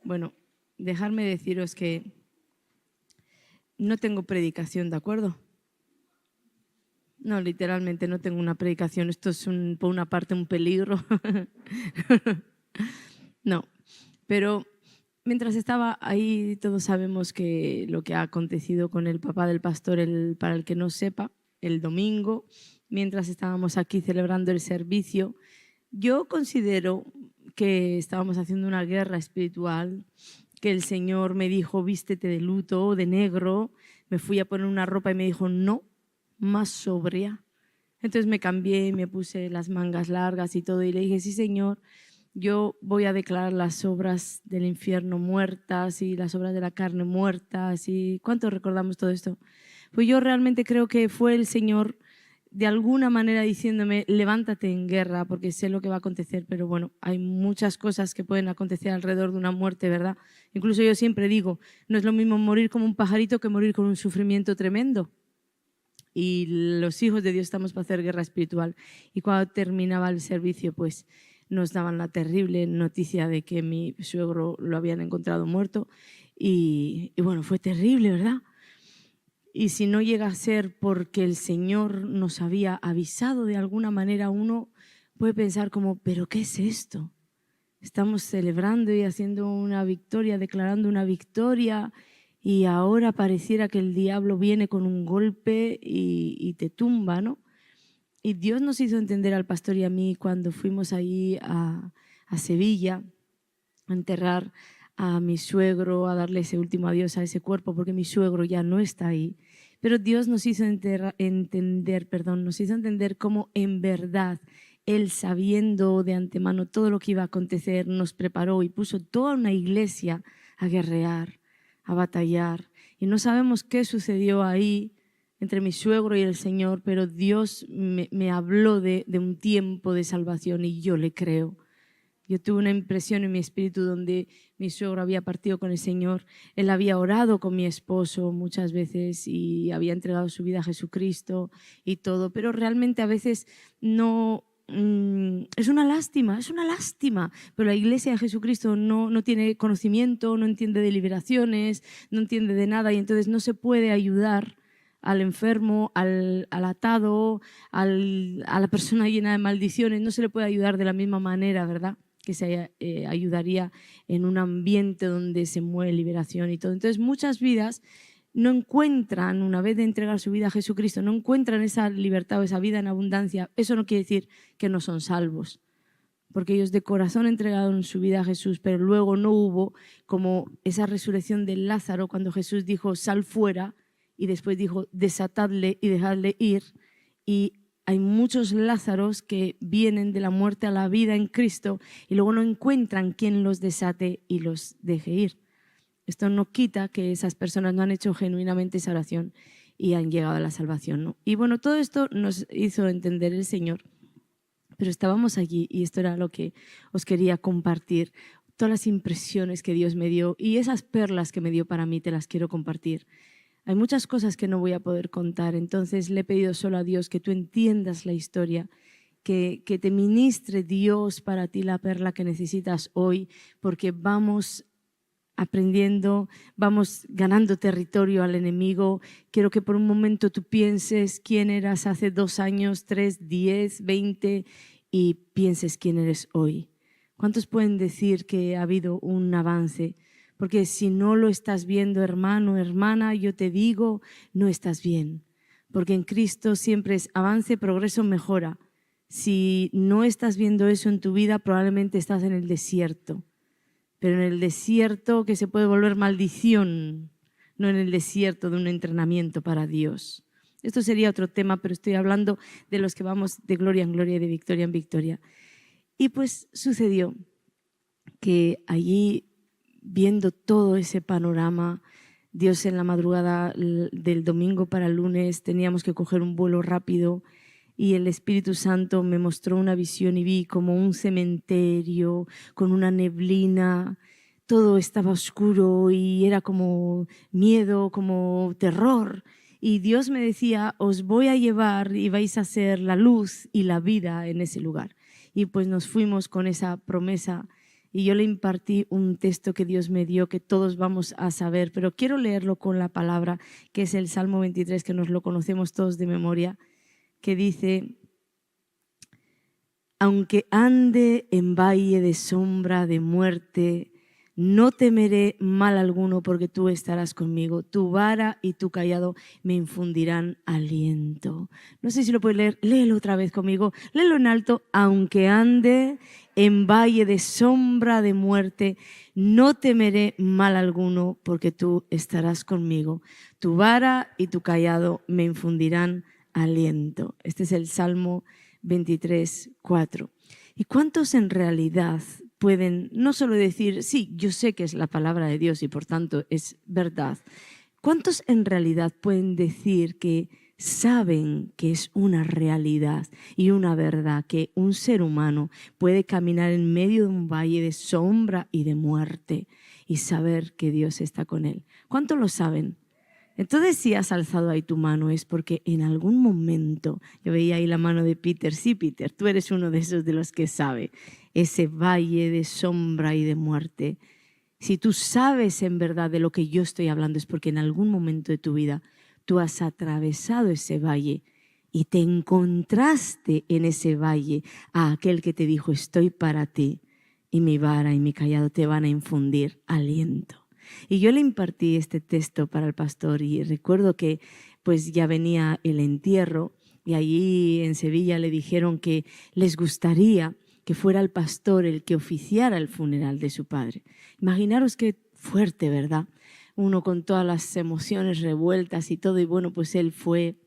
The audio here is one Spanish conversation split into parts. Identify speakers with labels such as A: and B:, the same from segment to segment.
A: Bueno, dejarme deciros que no tengo predicación, ¿de acuerdo? No, literalmente no tengo una predicación. Esto es por una parte un peligro. No, pero mientras estaba ahí, todos sabemos que lo que ha acontecido con el papá del pastor, para el que no sepa, el domingo, mientras estábamos aquí celebrando el servicio, yo considero que estábamos haciendo una guerra espiritual, que el Señor me dijo, vístete de luto, de negro. Me fui a poner una ropa y me dijo, no, más sobria. Entonces me cambié, me puse las mangas largas y todo y le dije, sí, Señor, yo voy a declarar las obras del infierno muertas y las obras de la carne muertas. ¿Y cuánto recordamos todo esto? Pues yo realmente creo que fue el Señor de alguna manera diciéndome, levántate en guerra porque sé lo que va a acontecer, pero bueno, hay muchas cosas que pueden acontecer alrededor de una muerte, ¿verdad? Incluso yo siempre digo, no es lo mismo morir como un pajarito que morir con un sufrimiento tremendo. Y los hijos de Dios estamos para hacer guerra espiritual. Y cuando terminaba el servicio, pues nos daban la terrible noticia de que mi suegro lo habían encontrado muerto. Y bueno, fue terrible, ¿verdad? Y si no llega a ser porque el Señor nos había avisado de alguna manera, uno puede pensar como, ¿pero qué es esto? Estamos celebrando y haciendo una victoria, declarando una victoria, y ahora pareciera que el diablo viene con un golpe y te tumba, ¿no? Y Dios nos hizo entender al pastor y a mí cuando fuimos allí a Sevilla a enterrar a mi suegro, a darle ese último adiós a ese cuerpo, porque mi suegro ya no está ahí. Pero Dios nos hizo nos hizo entender cómo en verdad Él, sabiendo de antemano todo lo que iba a acontecer, nos preparó y puso toda una iglesia a guerrear, a batallar. Y no sabemos qué sucedió ahí entre mi suegro y el Señor, pero Dios me habló de un tiempo de salvación y yo le creo. Yo tuve una impresión en mi espíritu donde mi suegro había partido con el Señor. Él había orado con mi esposo muchas veces y había entregado su vida a Jesucristo y todo, pero realmente a veces no. Es una lástima, pero la iglesia de Jesucristo no tiene conocimiento, no entiende de liberaciones, no entiende de nada y entonces no se puede ayudar al enfermo, al atado, a la persona llena de maldiciones, no se le puede ayudar de la misma manera, ¿verdad? Que se ayudaría en un ambiente donde se mueve liberación y todo. Entonces muchas vidas no encuentran, una vez de entregar su vida a Jesucristo, no encuentran esa libertad o esa vida en abundancia. Eso no quiere decir que no son salvos, porque ellos de corazón entregaron su vida a Jesús, pero luego no hubo como esa resurrección de Lázaro cuando Jesús dijo, sal fuera, y después dijo, desatadle y dejadle ir. Y hay muchos Lázaros que vienen de la muerte a la vida en Cristo y luego no encuentran quien los desate y los deje ir. Esto no quita que esas personas no han hecho genuinamente esa oración y han llegado a la salvación, ¿no? Y bueno, todo esto nos hizo entender el Señor, pero estábamos allí y esto era lo que os quería compartir. Todas las impresiones que Dios me dio y esas perlas que me dio para mí te las quiero compartir. Hay muchas cosas que no voy a poder contar, entonces le he pedido solo a Dios que tú entiendas la historia, que te ministre Dios para ti la perla que necesitas hoy, porque vamos aprendiendo, vamos ganando territorio al enemigo. Quiero que por un momento tú pienses quién eras hace 2 años, 3, 10, 20 y pienses quién eres hoy. ¿Cuántos pueden decir que ha habido un avance? Porque si no lo estás viendo, hermano, hermana, yo te digo, no estás bien. Porque en Cristo siempre es avance, progreso, mejora. Si no estás viendo eso en tu vida, probablemente estás en el desierto. Pero en el desierto que se puede volver maldición, no en el desierto de un entrenamiento para Dios. Esto sería otro tema, pero estoy hablando de los que vamos de gloria en gloria y de victoria en victoria. Y pues sucedió que allí, viendo todo ese panorama, Dios en la madrugada del domingo para el lunes teníamos que coger un vuelo rápido y el Espíritu Santo me mostró una visión y vi como un cementerio con una neblina, todo estaba oscuro y era como miedo, como terror. Y Dios me decía, os voy a llevar y vais a ser la luz y la vida en ese lugar. Y pues nos fuimos con esa promesa y yo le impartí un texto que Dios me dio, que todos vamos a saber, pero quiero leerlo con la palabra, que es el Salmo 23, que nos lo conocemos todos de memoria, que dice: aunque ande en valle de sombra de muerte, no temeré mal alguno, porque tú estarás conmigo. Tu vara y tu cayado me infundirán aliento. No sé si lo puedes leer. Léelo otra vez conmigo. Léelo en alto. Aunque ande en valle de sombra de muerte, no temeré mal alguno, porque tú estarás conmigo. Tu vara y tu cayado me infundirán aliento. Este es el Salmo 23, 4. ¿Y cuántos en realidad pueden no solo decir, sí, yo sé que es la palabra de Dios y por tanto es verdad? ¿Cuántos en realidad pueden decir que saben que es una realidad y una verdad, que un ser humano puede caminar en medio de un valle de sombra y de muerte y saber que Dios está con él? ¿Cuántos lo saben? Entonces, si has alzado ahí tu mano es porque en algún momento, yo veía ahí la mano de Peter, sí, Peter, tú eres uno de esos de los que sabe ese valle de sombra y de muerte. Si tú sabes en verdad de lo que yo estoy hablando es porque en algún momento de tu vida tú has atravesado ese valle y te encontraste en ese valle a aquel que te dijo, estoy para ti y mi vara y mi cayado te van a infundir aliento. Y yo le impartí este texto para el pastor y recuerdo que pues ya venía el entierro y allí en Sevilla le dijeron que les gustaría que fuera el pastor el que oficiara el funeral de su padre. Imaginaros qué fuerte, ¿verdad? Uno con todas las emociones revueltas y todo, y bueno, pues él fue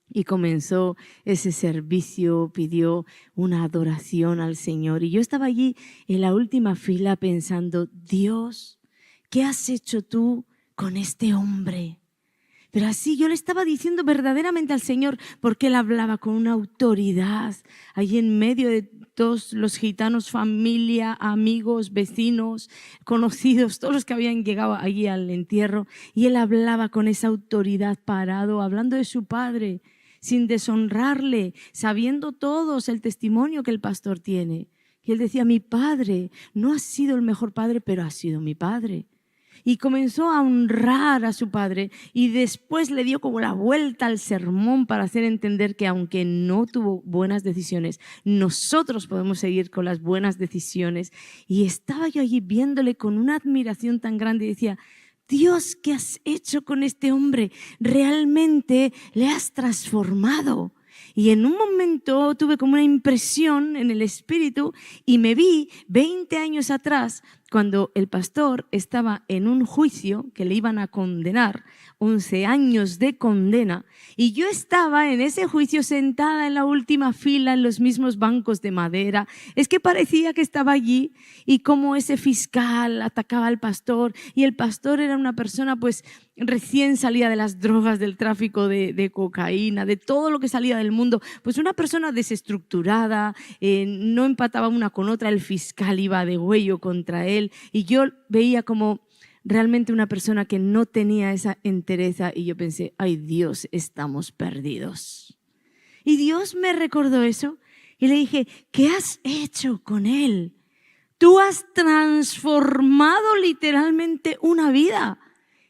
A: y comenzó ese servicio, pidió una adoración al Señor. Y yo estaba allí en la última fila pensando, Dios, ¿qué has hecho tú con este hombre? Pero así yo le estaba diciendo verdaderamente al Señor, porque él hablaba con una autoridad allí en medio de todos los gitanos, familia, amigos, vecinos, conocidos, todos los que habían llegado allí al entierro, y él hablaba con esa autoridad parado, hablando de su padre, sin deshonrarle, sabiendo todos el testimonio que el pastor tiene. Y él decía, mi padre no ha sido el mejor padre, pero ha sido mi padre. Y comenzó a honrar a su padre y después le dio como la vuelta al sermón para hacer entender que aunque no tuvo buenas decisiones, nosotros podemos seguir con las buenas decisiones. Y estaba yo allí viéndole con una admiración tan grande y decía, Dios, ¿qué has hecho con este hombre? Realmente le has transformado. Y en un momento tuve como una impresión en el espíritu y me vi 20 años atrás cuando el pastor estaba en un juicio que le iban a condenar, 11 años de condena, y yo estaba en ese juicio sentada en la última fila en los mismos bancos de madera. Es que parecía que estaba allí y como ese fiscal atacaba al pastor y el pastor era una persona pues recién salía de las drogas, del tráfico de cocaína, de todo lo que salía del mundo, pues una persona desestructurada, no empataba una con otra, el fiscal iba de huello contra él y yo veía como realmente una persona que no tenía esa entereza y yo pensé, ay Dios, estamos perdidos. Y Dios me recordó eso y le dije, ¿qué has hecho con él? Tú has transformado literalmente una vida.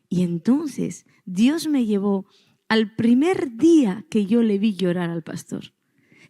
A: Y entonces Dios me llevó al primer día que yo le vi llorar al pastor.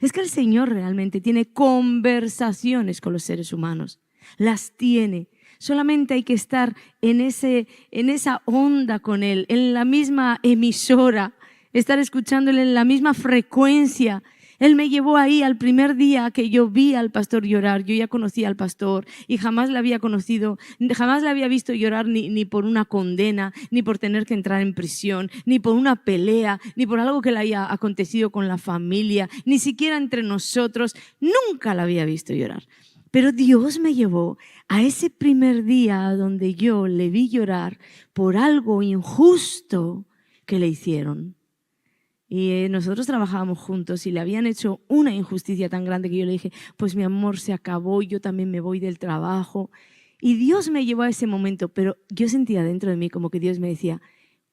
A: Es que el Señor realmente tiene conversaciones con los seres humanos, las tiene. Solamente hay que estar en esa onda con Él, en la misma emisora, estar escuchándole en la misma frecuencia. Él me llevó ahí al primer día que yo vi al pastor llorar. Yo ya conocía al pastor y jamás le había conocido, jamás le había visto llorar ni por una condena, ni por tener que entrar en prisión, ni por una pelea, ni por algo que le haya acontecido con la familia, ni siquiera entre nosotros. Nunca la había visto llorar. Pero Dios me llevó a ese primer día donde yo le vi llorar por algo injusto que le hicieron. Y nosotros trabajábamos juntos y le habían hecho una injusticia tan grande que yo le dije, pues mi amor, se acabó, yo también me voy del trabajo. Y Dios me llevó a ese momento, pero yo sentía dentro de mí como que Dios me decía,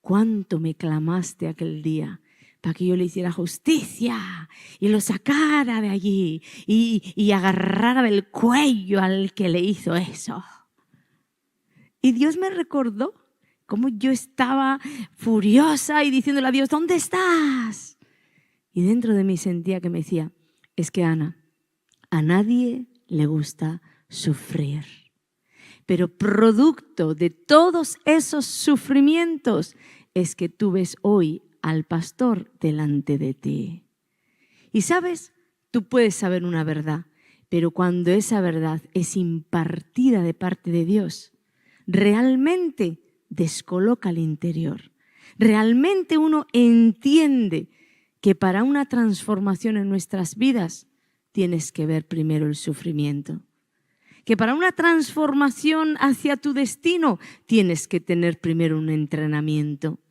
A: ¿cuánto me clamaste aquel día para que yo le hiciera justicia y lo sacara de allí y agarrara del cuello al que le hizo eso. Y Dios me recordó cómo yo estaba furiosa y diciéndole a Dios, ¿dónde estás? Y dentro de mí sentía que me decía, es que Ana, a nadie le gusta sufrir. Pero producto de todos esos sufrimientos es que tú ves hoy al pastor delante de ti. Y sabes, tú puedes saber una verdad, pero cuando esa verdad es impartida de parte de Dios, realmente descoloca el interior. Realmente uno entiende que para una transformación en nuestras vidas tienes que ver primero el sufrimiento. Que para una transformación hacia tu destino tienes que tener primero un entrenamiento.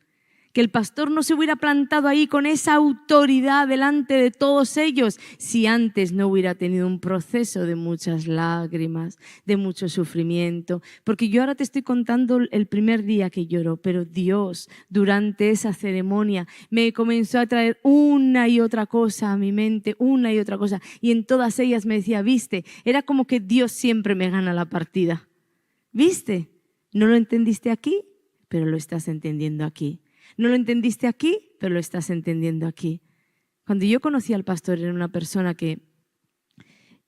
A: Que el pastor no se hubiera plantado ahí con esa autoridad delante de todos ellos si antes no hubiera tenido un proceso de muchas lágrimas, de mucho sufrimiento. Porque yo ahora te estoy contando el primer día que lloró, pero Dios durante esa ceremonia me comenzó a traer una y otra cosa a mi mente, una y otra cosa. Y en todas ellas me decía, ¿viste? Era como que Dios siempre me gana la partida. ¿Viste? No lo entendiste aquí, pero lo estás entendiendo aquí. No lo entendiste aquí, pero lo estás entendiendo aquí. Cuando yo conocí al pastor, era una persona que,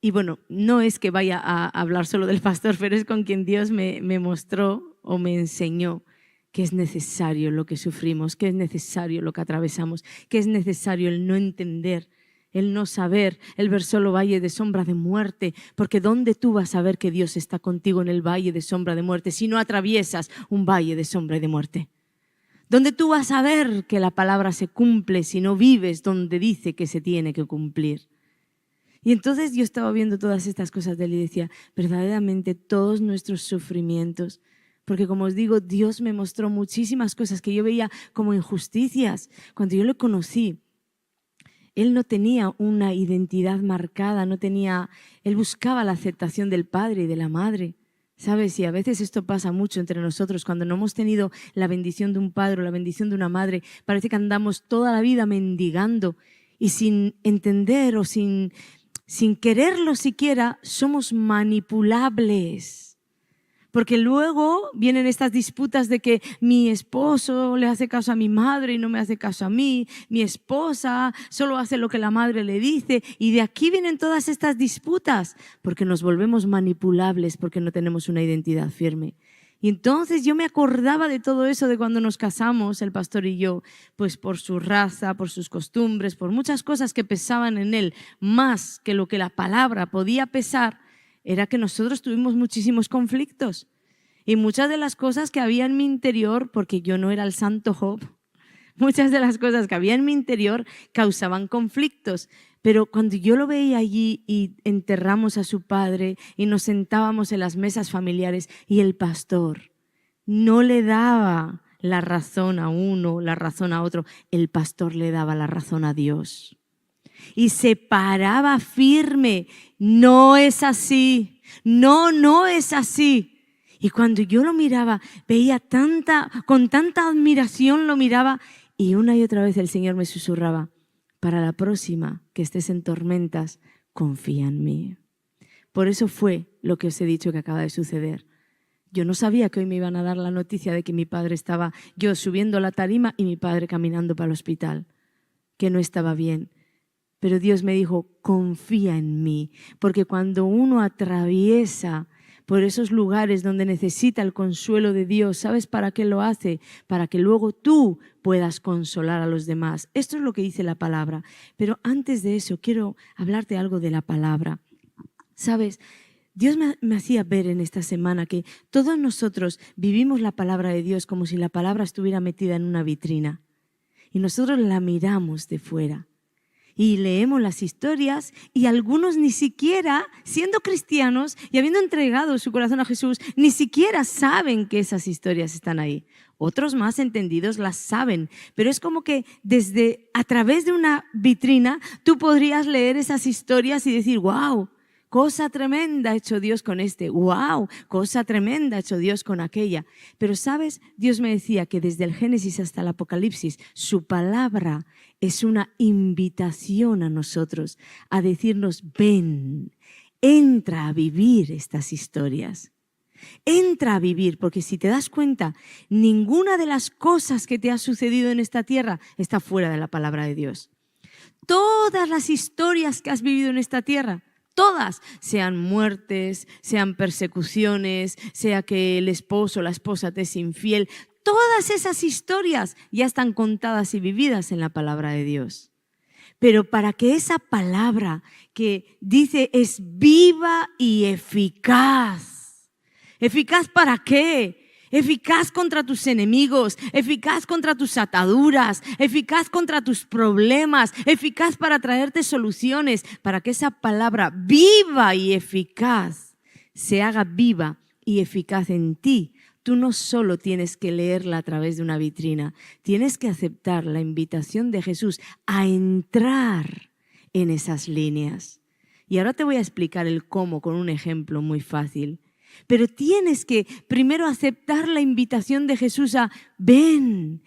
A: y bueno, no es que vaya a hablar solo del pastor, pero es con quien Dios me mostró o me enseñó que es necesario lo que sufrimos, que es necesario lo que atravesamos, que es necesario el no entender, el no saber, el ver solo valle de sombra de muerte, porque ¿dónde tú vas a ver que Dios está contigo en el valle de sombra de muerte si no atraviesas un valle de sombra y de muerte? ¿Dónde tú vas a ver que la palabra se cumple si no vives donde dice que se tiene que cumplir? Y entonces yo estaba viendo todas estas cosas de él y decía, verdaderamente todos nuestros sufrimientos, porque como os digo, Dios me mostró muchísimas cosas que yo veía como injusticias. Cuando yo lo conocí, él no tenía una identidad marcada, él buscaba la aceptación del padre y de la madre. ¿Sabes? Y a veces esto pasa mucho entre nosotros, cuando no hemos tenido la bendición de un padre o la bendición de una madre, parece que andamos toda la vida mendigando y sin entender o sin quererlo siquiera, somos manipulables. Porque luego vienen estas disputas de que mi esposo le hace caso a mi madre y no me hace caso a mí, mi esposa solo hace lo que la madre le dice, y de aquí vienen todas estas disputas, porque nos volvemos manipulables, porque no tenemos una identidad firme. Y entonces yo me acordaba de todo eso de cuando nos casamos, el pastor y yo, pues por su raza, por sus costumbres, por muchas cosas que pesaban en él, más que lo que la palabra podía pesar, era que nosotros tuvimos muchísimos conflictos. Y muchas de las cosas que había en mi interior, porque yo no era el santo Job, muchas de las cosas que había en mi interior causaban conflictos. Pero cuando yo lo veía allí y enterramos a su padre y nos sentábamos en las mesas familiares y el pastor no le daba la razón a uno, la razón a otro, el pastor le daba la razón a Dios. Y se paraba firme, no es así, no es así. Y cuando yo lo miraba, veía con tanta admiración lo miraba, y una y otra vez el Señor me susurraba, para la próxima que estés en tormentas, confía en mí. Por eso fue lo que os he dicho que acaba de suceder. Yo no sabía que hoy me iban a dar la noticia de que mi padre estaba, yo subiendo la tarima y mi padre caminando para el hospital, que no estaba bien. Pero Dios me dijo, confía en mí, porque cuando uno atraviesa por esos lugares donde necesita el consuelo de Dios, ¿sabes para qué lo hace? Para que luego tú puedas consolar a los demás. Esto es lo que dice la palabra. Pero antes de eso, quiero hablarte algo de la palabra. ¿Sabes? Dios me hacía ver en esta semana que todos nosotros vivimos la palabra de Dios como si la palabra estuviera metida en una vitrina. Y nosotros la miramos de fuera. Y leemos las historias y algunos ni siquiera, siendo cristianos y habiendo entregado su corazón a Jesús, ni siquiera saben que esas historias están ahí. Otros más entendidos las saben, pero es como que a través de una vitrina tú podrías leer esas historias y decir, wow, Cosa tremenda ha hecho Dios con este. ¡Wow! Cosa tremenda ha hecho Dios con aquella. Pero ¿sabes? Dios me decía que desde el Génesis hasta el Apocalipsis, su palabra es una invitación a nosotros a decirnos, ven, entra a vivir estas historias. Entra a vivir, porque si te das cuenta, ninguna de las cosas que te ha sucedido en esta tierra está fuera de la palabra de Dios. Todas las historias que has vivido en esta tierra, todas, sean muertes, sean persecuciones, sea que el esposo o la esposa te es infiel, todas esas historias ya están contadas y vividas en la palabra de Dios. Pero para que esa palabra que dice es viva y eficaz, ¿eficaz para qué? Eficaz contra tus enemigos, eficaz contra tus ataduras, eficaz contra tus problemas, eficaz para traerte soluciones, para que esa palabra viva y eficaz se haga viva y eficaz en ti. Tú no solo tienes que leerla a través de una vitrina, tienes que aceptar la invitación de Jesús a entrar en esas líneas. Y ahora te voy a explicar el cómo con un ejemplo muy fácil. Pero tienes que primero aceptar la invitación de Jesús a ven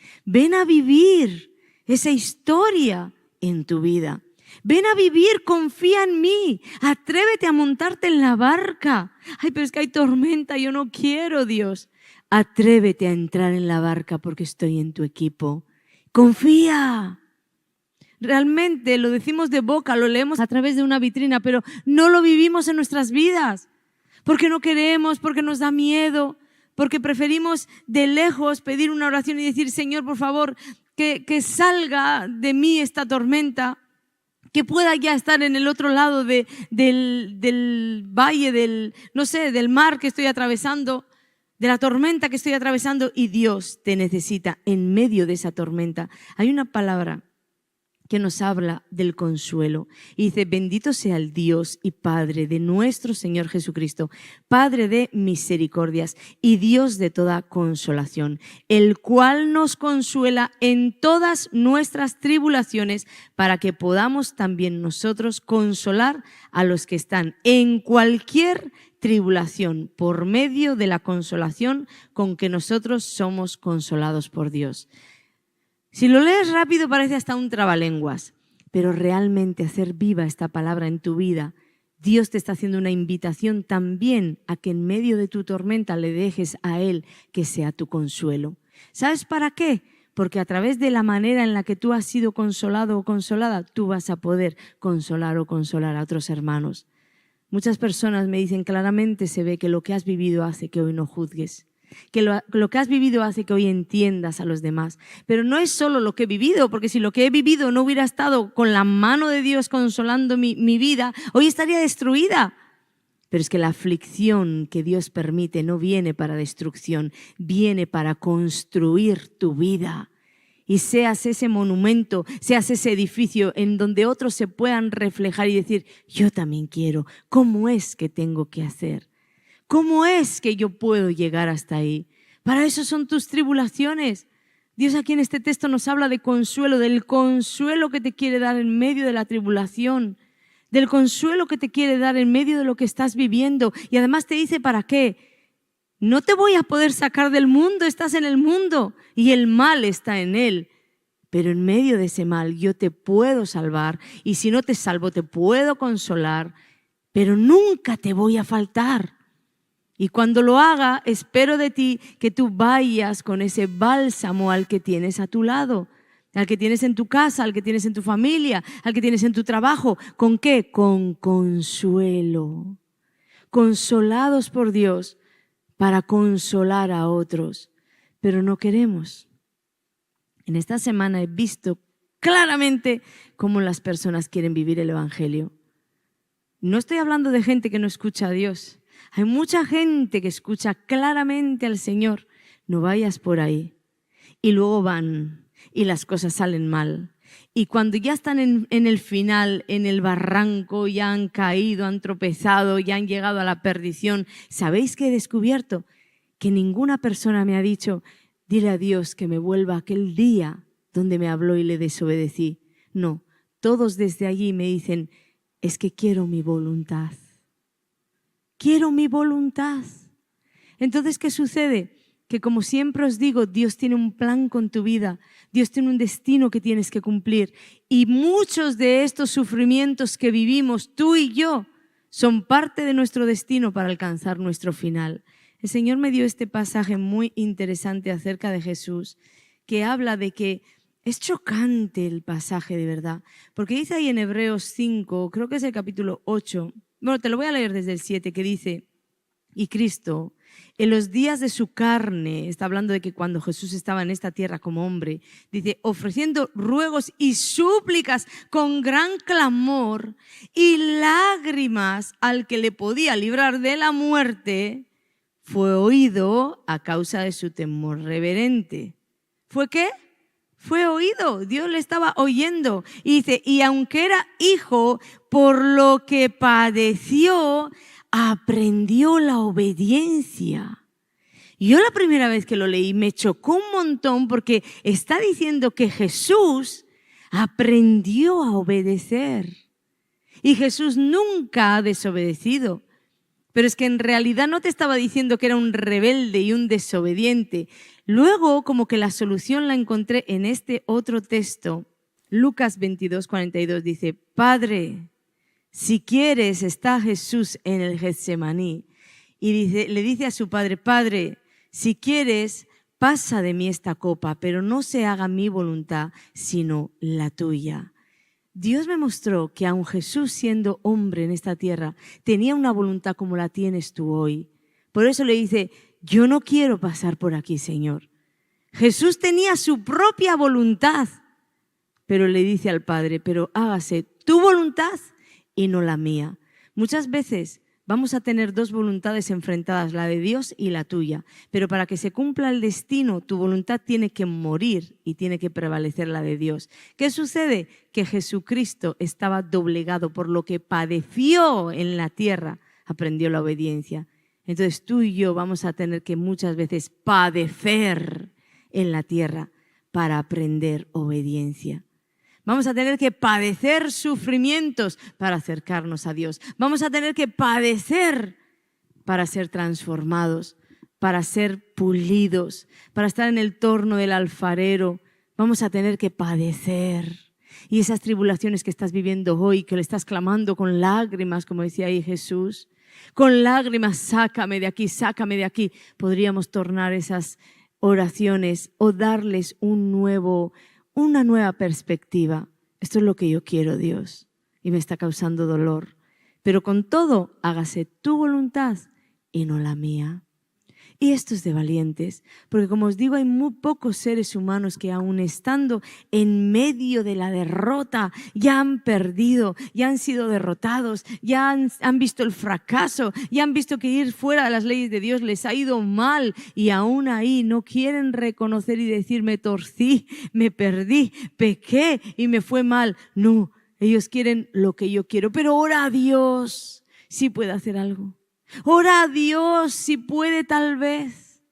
A: a vivir esa historia en tu vida. Ven a vivir, confía en mí, atrévete a montarte en la barca. Ay, pero es que hay tormenta, yo no quiero, Dios. Atrévete a entrar en la barca porque estoy en tu equipo. Confía. Realmente lo decimos de boca, lo leemos a través de una vitrina, pero no lo vivimos en nuestras vidas. Porque no queremos, porque nos da miedo, porque preferimos de lejos pedir una oración y decir, Señor, por favor, que salga de mí esta tormenta, que pueda ya estar en el otro lado del valle, del mar que estoy atravesando, de la tormenta que estoy atravesando, y Dios te necesita en medio de esa tormenta. Hay una palabra que nos habla del consuelo. Y dice, bendito sea el Dios y Padre de nuestro Señor Jesucristo, Padre de misericordias y Dios de toda consolación, el cual nos consuela en todas nuestras tribulaciones, para que podamos también nosotros consolar a los que están en cualquier tribulación por medio de la consolación con que nosotros somos consolados por Dios. Si lo lees rápido parece hasta un trabalenguas, pero realmente hacer viva esta palabra en tu vida, Dios te está haciendo una invitación también a que en medio de tu tormenta le dejes a Él que sea tu consuelo. ¿Sabes para qué? Porque a través de la manera en la que tú has sido consolado o consolada, tú vas a poder consolar o consolar a otros hermanos. Muchas personas me dicen claramente, se ve que lo que has vivido hace que hoy no juzgues. Que lo que has vivido hace que hoy entiendas a los demás. Pero no es solo lo que he vivido, porque si lo que he vivido no hubiera estado con la mano de Dios consolando mi vida, hoy estaría destruida. Pero es que la aflicción que Dios permite no viene para destrucción, viene para construir tu vida. Y seas ese monumento, seas ese edificio en donde otros se puedan reflejar y decir, yo también quiero, ¿cómo es que tengo que hacer? ¿Cómo es que yo puedo llegar hasta ahí? Para eso son tus tribulaciones. Dios aquí en este texto nos habla de consuelo, del consuelo que te quiere dar en medio de la tribulación, del consuelo que te quiere dar en medio de lo que estás viviendo. Y además te dice, ¿para qué? No te voy a poder sacar del mundo, estás en el mundo y el mal está en él. Pero en medio de ese mal yo te puedo salvar, y si no te salvo te puedo consolar, pero nunca te voy a faltar. Y cuando lo haga, espero de ti que tú vayas con ese bálsamo al que tienes a tu lado, al que tienes en tu casa, al que tienes en tu familia, al que tienes en tu trabajo. ¿Con qué? Con consuelo. Consolados por Dios para consolar a otros. Pero no queremos. En esta semana he visto claramente cómo las personas quieren vivir el Evangelio. No estoy hablando de gente que no escucha a Dios. Hay mucha gente que escucha claramente al Señor. No vayas por ahí. Y luego van y las cosas salen mal. Y cuando ya están en el final, en el barranco, ya han caído, han tropezado, ya han llegado a la perdición, ¿sabéis qué he descubierto? Que ninguna persona me ha dicho, dile a Dios que me vuelva a aquel día donde me habló y le desobedecí. No, todos desde allí me dicen, es que quiero mi voluntad. quiero mi voluntad. Entonces, ¿qué sucede? Que como siempre os digo, Dios tiene un plan con tu vida, Dios tiene un destino que tienes que cumplir. Y muchos de estos sufrimientos que vivimos, tú y yo, son parte de nuestro destino para alcanzar nuestro final. El Señor me dio este pasaje muy interesante acerca de Jesús, que habla de que es chocante el pasaje de verdad, porque dice ahí en Hebreos 5, creo que es el capítulo 8, bueno, te lo voy a leer desde el 7, que dice, y Cristo, en los días de su carne, está hablando de que cuando Jesús estaba en esta tierra como hombre, dice, ofreciendo ruegos y súplicas con gran clamor y lágrimas al que le podía librar de la muerte, fue oído a causa de su temor reverente. ¿Fue qué? Fue oído, Dios le estaba oyendo. Y dice, y aunque era hijo, por lo que padeció, aprendió la obediencia. Yo la primera vez que lo leí me chocó un montón porque está diciendo que Jesús aprendió a obedecer. Y Jesús nunca ha desobedecido. Pero es que en realidad no te estaba diciendo que era un rebelde y un desobediente. Luego, como que la solución la encontré en este otro texto. Lucas 22:42 dice, Padre, si quieres, está Jesús en el Getsemaní. Y le dice a su padre, Padre, si quieres, pasa de mí esta copa, pero no se haga mi voluntad, sino la tuya. Dios me mostró que aun Jesús siendo hombre en esta tierra, tenía una voluntad como la tienes tú hoy. Por eso le dice, yo no quiero pasar por aquí, Señor. Jesús tenía su propia voluntad, pero le dice al Padre, pero hágase tu voluntad y no la mía. Muchas veces vamos a tener dos voluntades enfrentadas, la de Dios y la tuya. Pero para que se cumpla el destino, tu voluntad tiene que morir y tiene que prevalecer la de Dios. ¿Qué sucede? Que Jesucristo estaba doblegado por lo que padeció en la tierra, aprendió la obediencia. Entonces tú y yo vamos a tener que muchas veces padecer en la tierra para aprender obediencia. Vamos a tener que padecer sufrimientos para acercarnos a Dios. Vamos a tener que padecer para ser transformados, para ser pulidos, para estar en el torno del alfarero. Vamos a tener que padecer. Y esas tribulaciones que estás viviendo hoy, que le estás clamando con lágrimas, como decía ahí Jesús, con lágrimas, sácame de aquí, podríamos tornar esas oraciones o darles una nueva perspectiva. Esto es lo que yo quiero, Dios, y me está causando dolor. Pero con todo, hágase tu voluntad y no la mía. Y esto es de valientes, porque como os digo, hay muy pocos seres humanos que aún estando en medio de la derrota, ya han perdido, ya han sido derrotados, ya han visto el fracaso, ya han visto que ir fuera de las leyes de Dios les ha ido mal y aún ahí no quieren reconocer y decir, me torcí, me perdí, pequé y me fue mal. No, ellos quieren lo que yo quiero, pero ora a Dios si puede hacer algo. Ora a Dios si puede tal vez.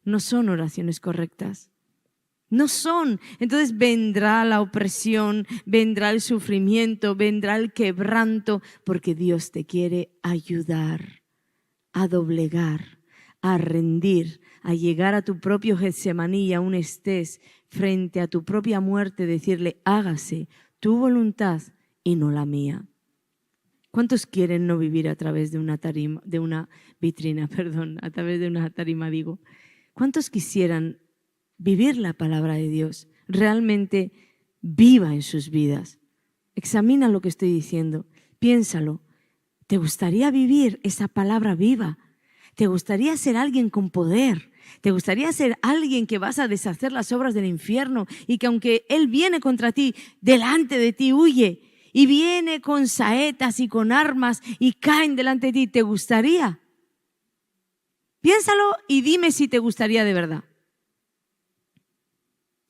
A: No son oraciones correctas. No son. Entonces vendrá la opresión, vendrá el sufrimiento, vendrá el quebranto, porque Dios te quiere ayudar a doblegar, a rendir, a llegar a tu propio Getsemaní y aún estés frente a tu propia muerte, decirle, hágase tu voluntad y no la mía. ¿Cuántos quieren no vivir a través de una vitrina, a través de una tarima, digo? ¿Cuántos quisieran vivir la palabra de Dios realmente viva en sus vidas? Examina lo que estoy diciendo, piénsalo. ¿Te gustaría vivir esa palabra viva? ¿Te gustaría ser alguien con poder? ¿Te gustaría ser alguien que vas a deshacer las obras del infierno y que aunque Él viene contra ti, delante de ti huye? Y viene con saetas y con armas y caen delante de ti. ¿Te gustaría? Piénsalo y dime si te gustaría de verdad.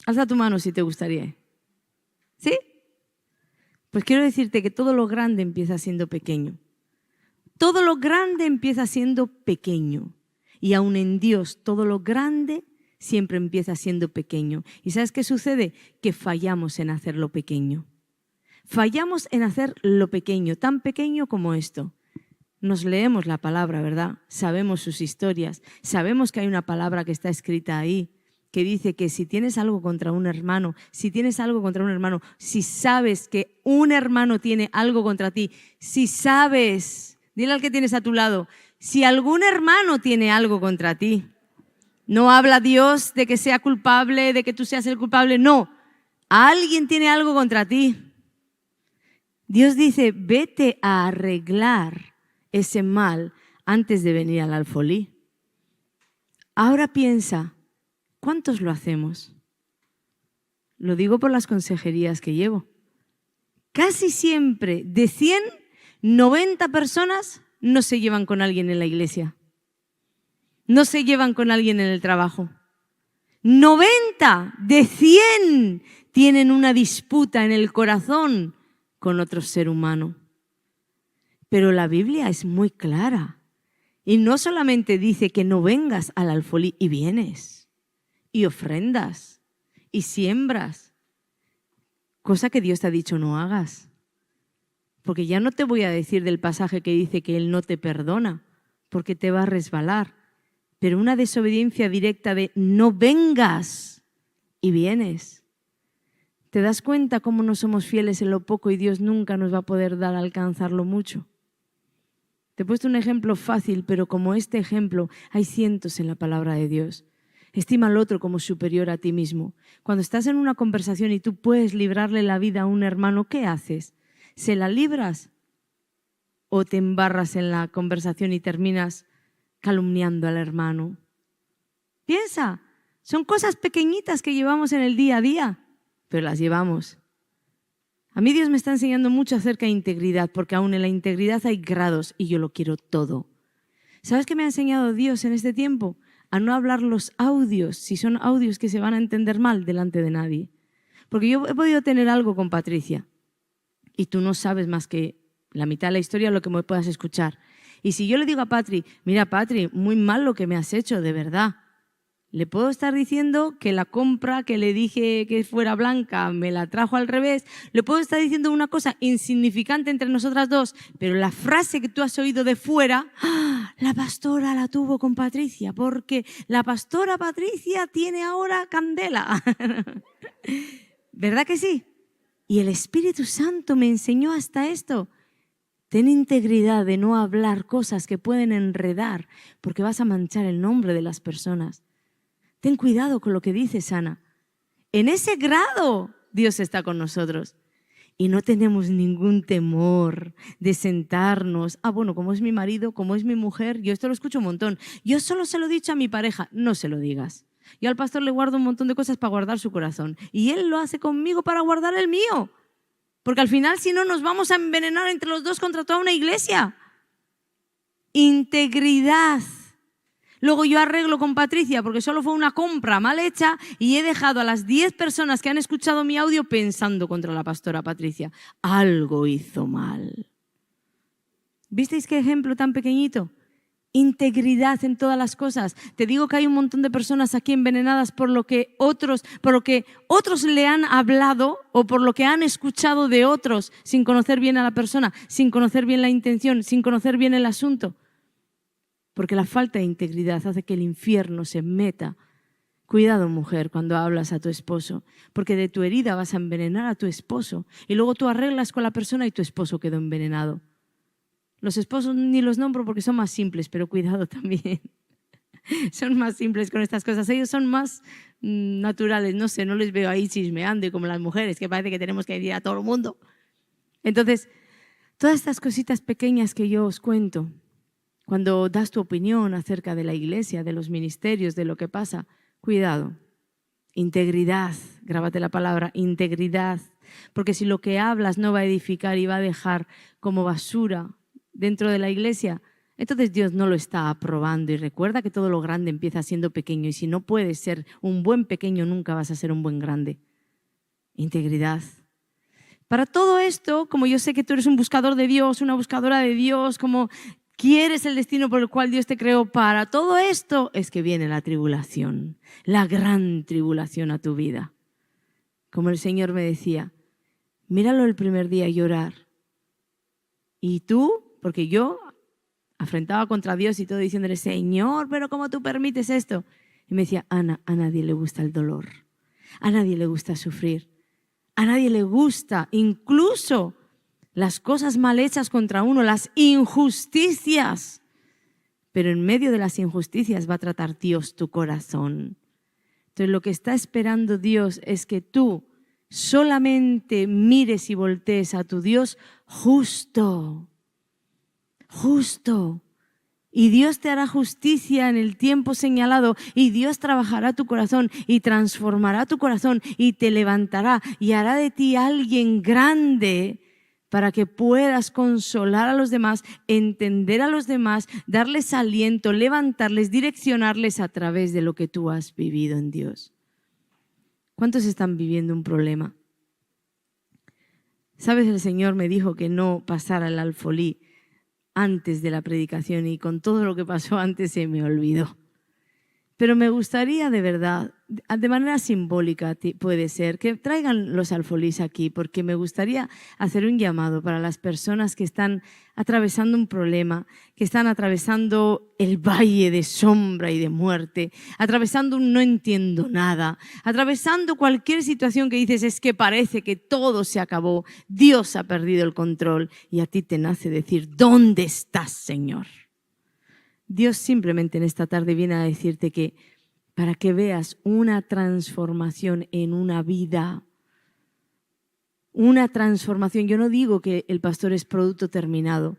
A: Alza tu mano si te gustaría. ¿Sí? Pues quiero decirte que todo lo grande empieza siendo pequeño. Todo lo grande empieza siendo pequeño. Y aún en Dios, todo lo grande siempre empieza siendo pequeño. ¿Y sabes qué sucede? Que fallamos en hacerlo pequeño. Fallamos en hacer lo pequeño, tan pequeño como esto. nos leemos la palabra, ¿verdad? Sabemos sus historias, sabemos que hay una palabra que está escrita ahí, que dice que si tienes algo contra un hermano, si sabes que un hermano tiene algo contra ti, si sabes, dile al que tienes a tu lado, si algún hermano tiene algo contra ti, no habla Dios de que sea culpable, de que tú seas el culpable, no, alguien tiene algo contra ti. Dios dice, vete a arreglar ese mal antes de venir al alfolí. Ahora piensa, ¿cuántos lo hacemos? Lo digo por las consejerías que llevo. Casi siempre, de 100, 90 personas no se llevan con alguien en la iglesia. No se llevan con alguien en el trabajo. 90 de 100 tienen una disputa en el corazón con otro ser humano. Pero la Biblia es muy clara y no solamente dice que no vengas al alfolí y vienes y ofrendas y siembras, cosa que Dios te ha dicho no hagas. Porque ya no te voy a decir del pasaje que dice que Él no te perdona porque te va a resbalar, pero una desobediencia directa de no vengas y vienes. ¿Te das cuenta cómo no somos fieles en lo poco y Dios nunca nos va a poder dar a alcanzar lo mucho? Te he puesto un ejemplo fácil, pero como este ejemplo hay cientos en la palabra de Dios. Estima al otro como superior a ti mismo. Cuando estás en una conversación y tú puedes librarle la vida a un hermano, ¿qué haces? ¿Se la libras o te embarras en la conversación y terminas calumniando al hermano? Piensa, son cosas pequeñitas que llevamos en el día a día, pero las llevamos. A mí Dios me está enseñando mucho acerca de integridad, porque aún en la integridad hay grados y yo lo quiero todo. ¿Sabes qué me ha enseñado Dios en este tiempo? A no hablar los audios, si son audios que se van a entender mal delante de nadie. Porque yo he podido tener algo con Patricia y tú no sabes más que la mitad de la historia lo que me puedas escuchar. Y si yo le digo a Patri, mira Patri, muy mal lo que me has hecho, de verdad. Le puedo estar diciendo que la compra que le dije que fuera blanca me la trajo al revés. Le puedo estar diciendo una cosa insignificante entre nosotras dos, pero la frase que tú has oído de fuera, ¡ah! La pastora la tuvo con Patricia, porque la pastora Patricia tiene ahora candela. ¿Verdad que sí? Y el Espíritu Santo me enseñó hasta esto. Ten integridad de no hablar cosas que pueden enredar, porque vas a manchar el nombre de las personas. Ten cuidado con lo que dices, Ana. En ese grado Dios está con nosotros. Y no tenemos ningún temor de sentarnos. Bueno, como es mi marido, como es mi mujer, yo esto lo escucho un montón. Yo solo se lo he dicho a mi pareja, no se lo digas. Yo al pastor le guardo un montón de cosas para guardar su corazón. Y él lo hace conmigo para guardar el mío. Porque al final, si no, nos vamos a envenenar entre los dos contra toda una iglesia. Integridad. Luego yo arreglo con Patricia porque solo fue una compra mal hecha y he dejado a las 10 personas que han escuchado mi audio pensando contra la pastora Patricia. Algo hizo mal. ¿Visteis qué ejemplo tan pequeñito? Integridad en todas las cosas. Te digo que hay un montón de personas aquí envenenadas por lo que otros le han hablado o por lo que han escuchado de otros sin conocer bien a la persona, sin conocer bien la intención, sin conocer bien el asunto. Porque la falta de integridad hace que el infierno se meta. Cuidado, mujer, cuando hablas a tu esposo, porque de tu herida vas a envenenar a tu esposo y luego tú arreglas con la persona y tu esposo quedó envenenado. Los esposos ni los nombro porque son más simples, pero cuidado también. Son más simples con estas cosas. Ellos son más naturales, no sé, no les veo ahí chismeando como las mujeres, que parece que tenemos que decir a todo el mundo. Entonces, todas estas cositas pequeñas que yo os cuento, cuando das tu opinión acerca de la iglesia, de los ministerios, de lo que pasa, cuidado. Integridad, grábate la palabra, integridad. Porque si lo que hablas no va a edificar y va a dejar como basura dentro de la iglesia, entonces Dios no lo está aprobando. Y recuerda que todo lo grande empieza siendo pequeño. Y si no puedes ser un buen pequeño, nunca vas a ser un buen grande. Integridad. Para todo esto, como yo sé que tú eres un buscador de Dios, una buscadora de Dios, como quieres el destino por el cual Dios te creó, para todo esto es que viene la tribulación, la gran tribulación a tu vida. Como el Señor me decía, míralo el primer día llorar. Y tú, porque yo afrentaba contra Dios y todo diciéndole, Señor, pero ¿cómo tú permites esto? Y me decía, Ana, a nadie le gusta el dolor, a nadie le gusta sufrir, a nadie le gusta incluso las cosas mal hechas contra uno, las injusticias. Pero en medio de las injusticias va a tratar Dios tu corazón. Entonces lo que está esperando Dios es que tú solamente mires y voltees a tu Dios justo, justo. Y Dios te hará justicia en el tiempo señalado y Dios trabajará tu corazón y transformará tu corazón y te levantará y hará de ti alguien grande para que puedas consolar a los demás, entender a los demás, darles aliento, levantarles, direccionarles a través de lo que tú has vivido en Dios. ¿Cuántos están viviendo un problema? ¿Sabes? El Señor me dijo que no pasara el alfolí antes de la predicación y con todo lo que pasó antes se me olvidó. Pero me gustaría de verdad, de manera simbólica puede ser, que traigan los alfolís aquí, porque me gustaría hacer un llamado para las personas que están atravesando un problema, que están atravesando el valle de sombra y de muerte, atravesando un no entiendo nada, atravesando cualquier situación que dices es que parece que todo se acabó, Dios ha perdido el control y a ti te nace decir, ¿dónde estás, Señor? Dios simplemente en esta tarde viene a decirte que para que veas una transformación en una vida, una transformación. Yo no digo que el pastor es producto terminado,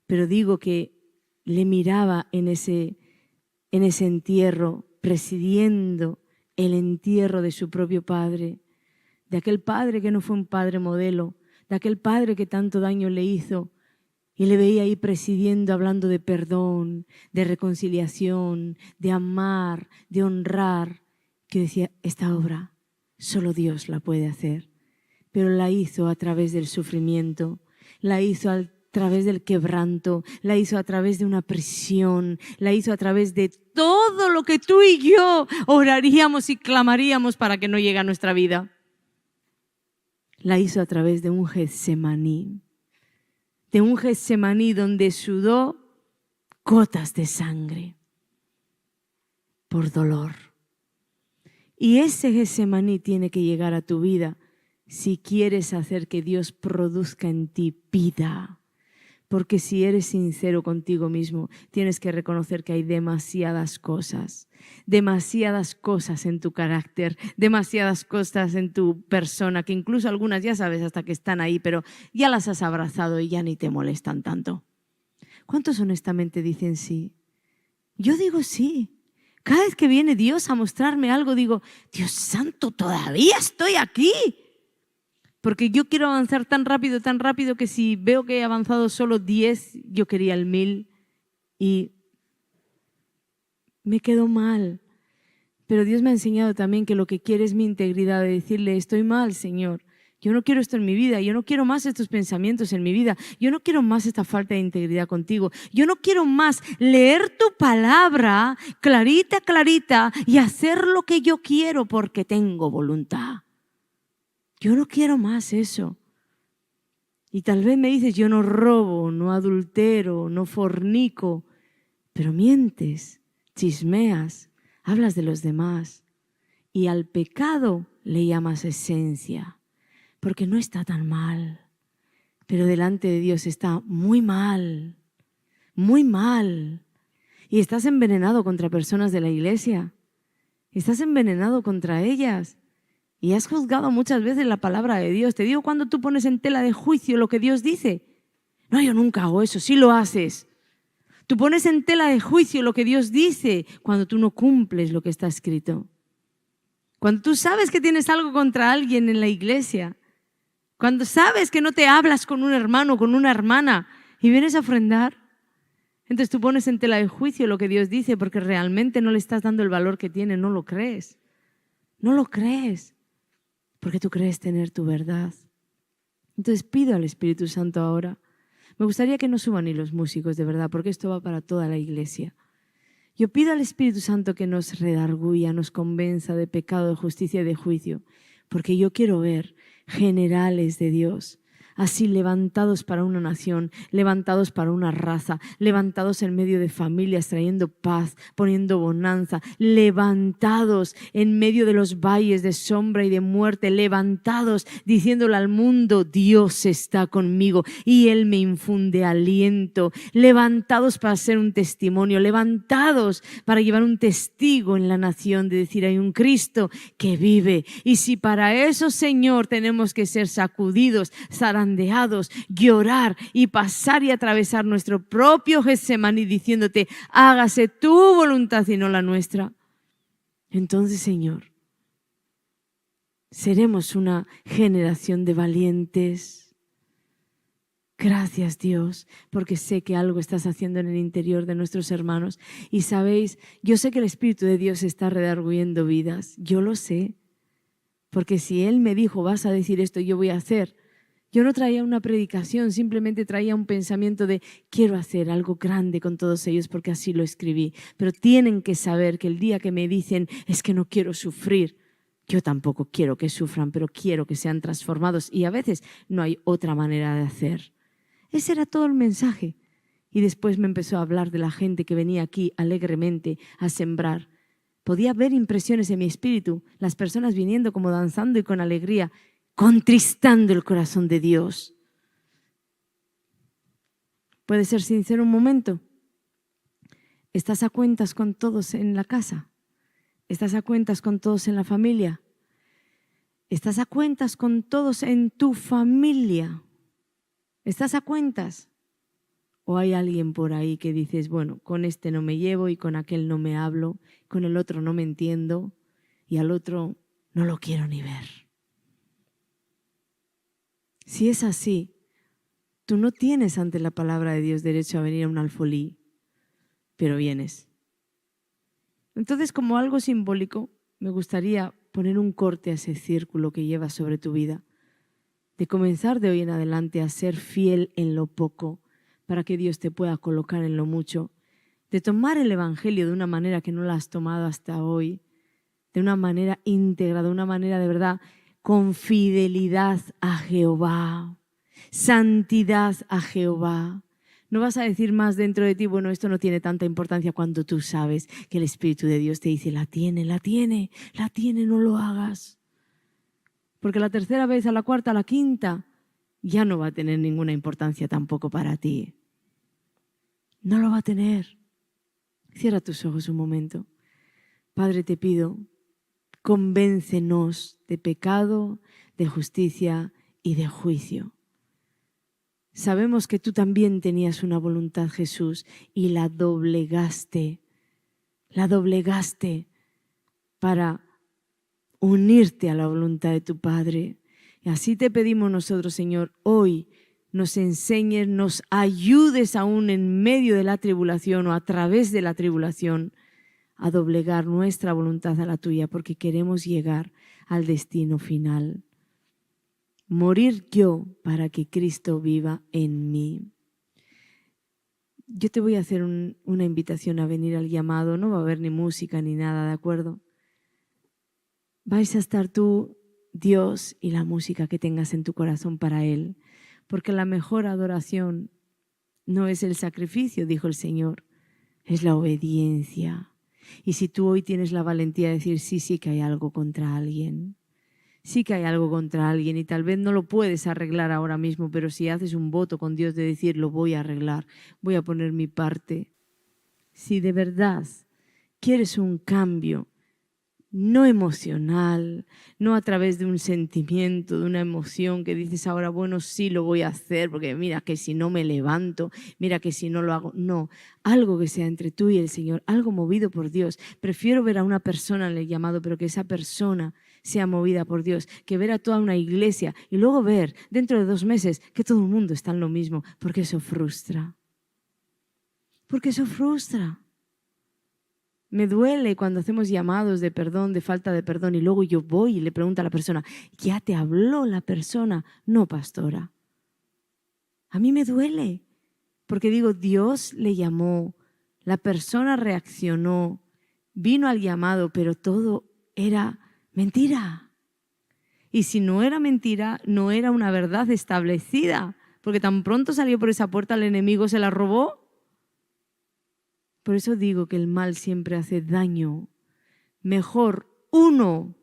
A: pero digo que le miraba en ese entierro, presidiendo el entierro de su propio padre, de aquel padre que no fue un padre modelo, de aquel padre que tanto daño le hizo. Y le veía ahí presidiendo, hablando de perdón, de reconciliación, de amar, de honrar, que decía, esta obra solo Dios la puede hacer. Pero la hizo a través del sufrimiento, la hizo a través del quebranto, la hizo a través de una prisión, la hizo a través de todo lo que tú y yo oraríamos y clamaríamos para que no llegue a nuestra vida. La hizo a través de un Getsemaní. De un Getsemaní donde sudó gotas de sangre por dolor. Y ese Getsemaní tiene que llegar a tu vida si quieres hacer que Dios produzca en ti vida. Porque si eres sincero contigo mismo, tienes que reconocer que hay demasiadas cosas en tu carácter, demasiadas cosas en tu persona, que incluso algunas ya sabes hasta que están ahí, pero ya las has abrazado y ya ni te molestan tanto. ¿Cuántos honestamente dicen sí? Yo digo sí. Cada vez que viene Dios a mostrarme algo, digo, Dios santo, todavía estoy aquí. Porque yo quiero avanzar tan rápido que si veo que he avanzado solo 10, yo quería el 1000 y me quedo mal. Pero Dios me ha enseñado también que lo que quiere es mi integridad, de decirle, estoy mal, Señor. Yo no quiero esto en mi vida, yo no quiero más estos pensamientos en mi vida, yo no quiero más esta falta de integridad contigo, yo no quiero más leer tu palabra clarita, clarita y hacer lo que yo quiero porque tengo voluntad. Yo no quiero más eso. Y tal vez me dices, yo no robo, no adultero, no fornico, pero mientes, chismeas, hablas de los demás y al pecado le llamas esencia, porque no está tan mal, pero delante de Dios está muy mal, muy mal. Y estás envenenado contra personas de la iglesia, estás envenenado contra ellas. Y has juzgado muchas veces la palabra de Dios. Te digo, cuando tú pones en tela de juicio lo que Dios dice. No, yo nunca hago eso, sí lo haces. Tú pones en tela de juicio lo que Dios dice cuando tú no cumples lo que está escrito. Cuando tú sabes que tienes algo contra alguien en la iglesia. Cuando sabes que no te hablas con un hermano o con una hermana y vienes a ofrendar. Entonces tú pones en tela de juicio lo que Dios dice porque realmente no le estás dando el valor que tiene, no lo crees. No lo crees. Porque tú crees tener tu verdad. Entonces pido al Espíritu Santo ahora. Me gustaría que no suban ni los músicos, de verdad, porque esto va para toda la iglesia. Yo pido al Espíritu Santo que nos redarguya, nos convenza de pecado, de justicia y de juicio, porque yo quiero ver generales de Dios así levantados para una nación, levantados para una raza, levantados en medio de familias, trayendo paz, poniendo bonanza, levantados en medio de los valles de sombra y de muerte, levantados diciéndole al mundo, Dios está conmigo y Él me infunde aliento, levantados para ser un testimonio, levantados para llevar un testigo en la nación de decir, hay un Cristo que vive. Y si para eso, Señor, tenemos que ser sacudidos, zarandeados, llorar y pasar y atravesar nuestro propio Getsemaní diciéndote, hágase tu voluntad y no la nuestra. Entonces, Señor, seremos una generación de valientes. Gracias, Dios, porque sé que algo estás haciendo en el interior de nuestros hermanos. Y sabéis, yo sé que el Espíritu de Dios está redarguyendo vidas. Yo lo sé. Porque si Él me dijo, vas a decir esto, yo voy a hacer. Yo no traía una predicación, simplemente traía un pensamiento de quiero hacer algo grande con todos ellos porque así lo escribí. Pero tienen que saber que el día que me dicen es que no quiero sufrir, yo tampoco quiero que sufran, pero quiero que sean transformados. Y a veces no hay otra manera de hacer. Ese era todo el mensaje. Y después me empezó a hablar de la gente que venía aquí alegremente a sembrar. Podía ver impresiones en mi espíritu, las personas viniendo como danzando y con alegría, contristando el corazón de Dios. ¿Puedes ser sincero un momento? ¿Estás a cuentas con todos en la casa? ¿Estás a cuentas con todos en la familia? ¿Estás a cuentas con todos en tu familia? ¿Estás a cuentas? ¿O hay alguien por ahí que dices, bueno, con este no me llevo y con aquel no me hablo, con el otro no me entiendo y al otro no lo quiero ni ver? Si es así, tú no tienes ante la palabra de Dios derecho a venir a un alfolí, pero vienes. Entonces, como algo simbólico, me gustaría poner un corte a ese círculo que llevas sobre tu vida, de comenzar de hoy en adelante a ser fiel en lo poco, para que Dios te pueda colocar en lo mucho, de tomar el Evangelio de una manera que no lo has tomado hasta hoy, de una manera íntegra, de una manera de verdad, con fidelidad a Jehová, santidad a Jehová. No vas a decir más dentro de ti, bueno, esto no tiene tanta importancia cuando tú sabes que el Espíritu de Dios te dice, la tiene, no lo hagas. Porque la tercera vez, a la cuarta, a la quinta, ya no va a tener ninguna importancia tampoco para ti. No lo va a tener. Cierra tus ojos un momento. Padre, te pido, convéncenos de pecado, de justicia y de juicio. Sabemos que tú también tenías una voluntad, Jesús, y la doblegaste para unirte a la voluntad de tu Padre. Y así te pedimos nosotros, Señor, hoy nos enseñes, nos ayudes aún en medio de la tribulación o a través de la tribulación a doblegar nuestra voluntad a la tuya, porque queremos llegar al destino final. Morir yo para que Cristo viva en mí. Yo te voy a hacer una invitación a venir al llamado. No va a haber ni música ni nada, ¿de acuerdo? Vais a estar tú, Dios y la música que tengas en tu corazón para Él. Porque la mejor adoración no es el sacrificio, dijo el Señor, es la obediencia. Y si tú hoy tienes la valentía de decir, sí que hay algo contra alguien, sí que hay algo contra alguien y tal vez no lo puedes arreglar ahora mismo, pero si haces un voto con Dios de decir, lo voy a arreglar, voy a poner mi parte. Si de verdad quieres un cambio, no emocional, no a través de un sentimiento, de una emoción que dices ahora, bueno, sí lo voy a hacer, porque mira que si no me levanto, mira que si no lo hago. No, algo que sea entre tú y el Señor, algo movido por Dios. Prefiero ver a una persona en el llamado, pero que esa persona sea movida por Dios, que ver a toda una iglesia y luego ver dentro de 2 meses que todo el mundo está en lo mismo, porque eso frustra. Porque eso frustra. Me duele cuando hacemos llamados de perdón, de falta de perdón, y luego yo voy y le pregunto a la persona, ¿ya te habló la persona? No, pastora. A mí me duele, porque digo, Dios le llamó, la persona reaccionó, vino al llamado, pero todo era mentira. Y si no era mentira, no era una verdad establecida, porque tan pronto salió por esa puerta el enemigo se la robó. Por eso digo que el mal siempre hace daño. Mejor uno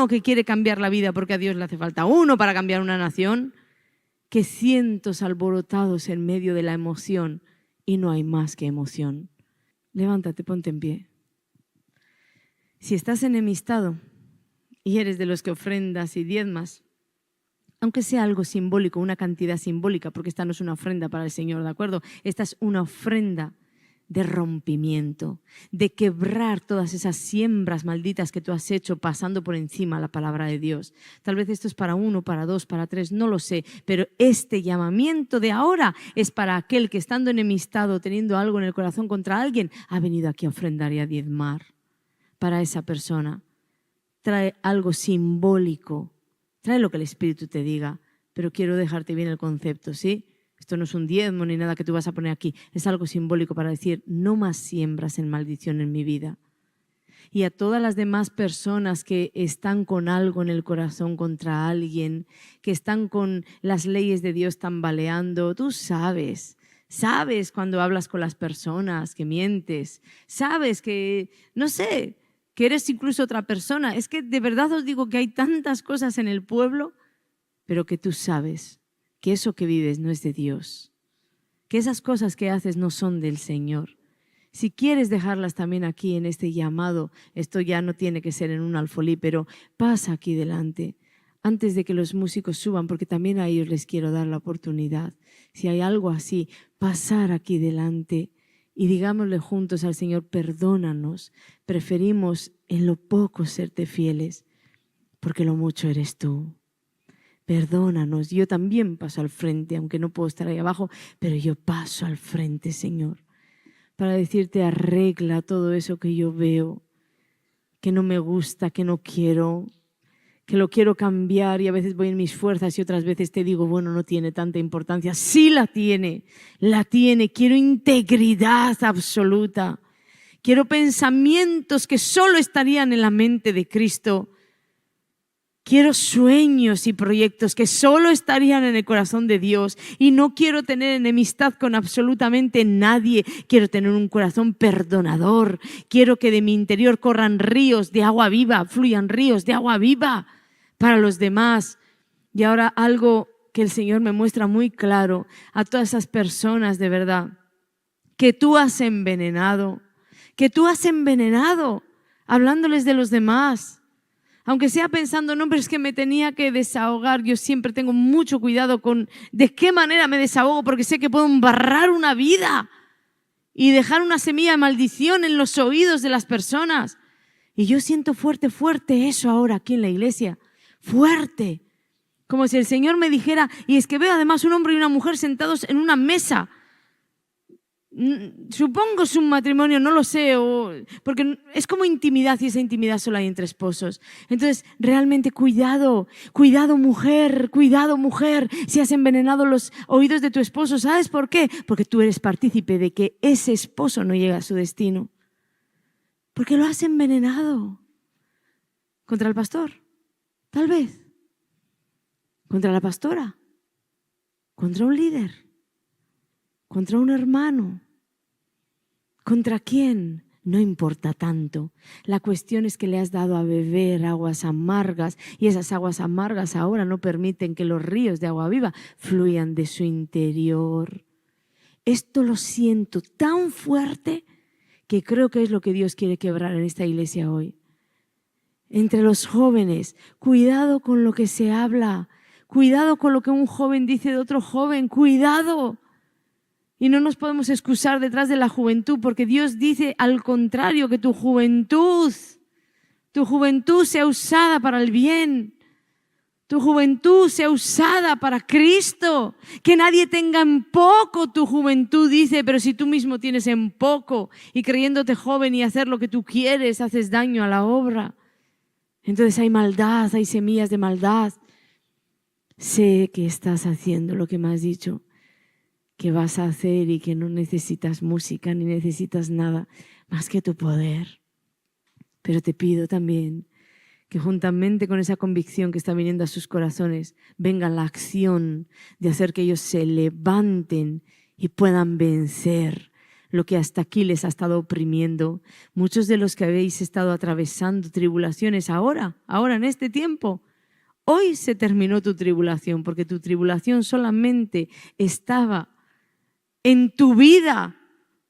A: que quiere cambiar la vida, porque a Dios le hace falta uno para cambiar una nación, que cientos alborotados en medio de la emoción, y no hay más que emoción. Levántate, ponte en pie. Si estás enemistado y eres de los que ofrendas y diezmas, aunque sea algo simbólico, una cantidad simbólica, porque esta no es una ofrenda para el Señor, ¿de acuerdo? Esta es una ofrenda de rompimiento, de quebrar todas esas siembras malditas que tú has hecho pasando por encima la palabra de Dios. Tal vez esto es para 1, para 2, para 3, no lo sé, pero este llamamiento de ahora es para aquel que estando enemistado, teniendo algo en el corazón contra alguien, ha venido aquí a ofrendar y a diezmar para esa persona. Trae algo simbólico, trae lo que el Espíritu te diga, pero quiero dejarte bien el concepto, ¿sí? Esto no es un diezmo ni nada que tú vas a poner aquí. Es algo simbólico para decir, no más siembras en maldición en mi vida. Y a todas las demás personas que están con algo en el corazón contra alguien, que están con las leyes de Dios tambaleando, tú sabes cuando hablas con las personas que mientes, sabes que, no sé, que eres incluso otra persona. Es que de verdad os digo que hay tantas cosas en el pueblo, pero que tú sabes que eso que vives no es de Dios, que esas cosas que haces no son del Señor. Si quieres dejarlas también aquí en este llamado, esto ya no tiene que ser en un alfolí, pero pasa aquí delante, antes de que los músicos suban, porque también a ellos les quiero dar la oportunidad. Si hay algo así, pasar aquí delante y digámosle juntos al Señor, perdónanos, preferimos en lo poco serte fieles, porque lo mucho eres tú. Perdónanos, yo también paso al frente, aunque no puedo estar ahí abajo, pero yo paso al frente, Señor, para decirte arregla todo eso que yo veo, que no me gusta, que no quiero, que lo quiero cambiar y a veces voy en mis fuerzas y otras veces te digo, bueno, no tiene tanta importancia. Sí la tiene, quiero integridad absoluta, quiero pensamientos que solo estarían en la mente de Cristo. Quiero sueños y proyectos que solo estarían en el corazón de Dios y no quiero tener enemistad con absolutamente nadie. Quiero tener un corazón perdonador. Quiero que de mi interior corran ríos de agua viva, fluyan ríos de agua viva para los demás. Y ahora algo que el Señor me muestra muy claro a todas esas personas de verdad que tú has envenenado, hablándoles de los demás. Aunque sea pensando, no, pero es que me tenía que desahogar. Yo siempre tengo mucho cuidado con de qué manera me desahogo, porque sé que puedo embarrar una vida y dejar una semilla de maldición en los oídos de las personas. Y yo siento fuerte eso ahora aquí en la iglesia. Fuerte. Como si el Señor me dijera, y es que veo además un hombre y una mujer sentados en una mesa. Supongo es un matrimonio, no lo sé, porque es como intimidad y esa intimidad solo hay entre esposos. Entonces, realmente cuidado mujer, si has envenenado los oídos de tu esposo. ¿Sabes por qué? Porque tú eres partícipe de que ese esposo no llega a su destino. Porque lo has envenenado. ¿Contra el pastor? Tal vez. ¿Contra la pastora? ¿Contra un líder? ¿Contra un hermano? ¿Contra quién? No importa tanto. La cuestión es que le has dado a beber aguas amargas y esas aguas amargas ahora no permiten que los ríos de agua viva fluyan de su interior. Esto lo siento tan fuerte que creo que es lo que Dios quiere quebrar en esta iglesia hoy. Entre los jóvenes, cuidado con lo que se habla, cuidado con lo que un joven dice de otro joven, cuidado. Y no nos podemos excusar detrás de la juventud, porque Dios dice al contrario, que tu juventud sea usada para el bien, tu juventud sea usada para Cristo, que nadie tenga en poco tu juventud, dice, pero si tú mismo tienes en poco y creyéndote joven y hacer lo que tú quieres, haces daño a la obra. Entonces hay maldad, hay semillas de maldad. Sé que estás haciendo lo que me has dicho que vas a hacer y que no necesitas música ni necesitas nada más que tu poder. Pero te pido también que juntamente con esa convicción que está viniendo a sus corazones, venga la acción de hacer que ellos se levanten y puedan vencer lo que hasta aquí les ha estado oprimiendo. Muchos de los que habéis estado atravesando tribulaciones ahora en este tiempo, hoy se terminó tu tribulación, porque tu tribulación solamente estaba en tu vida,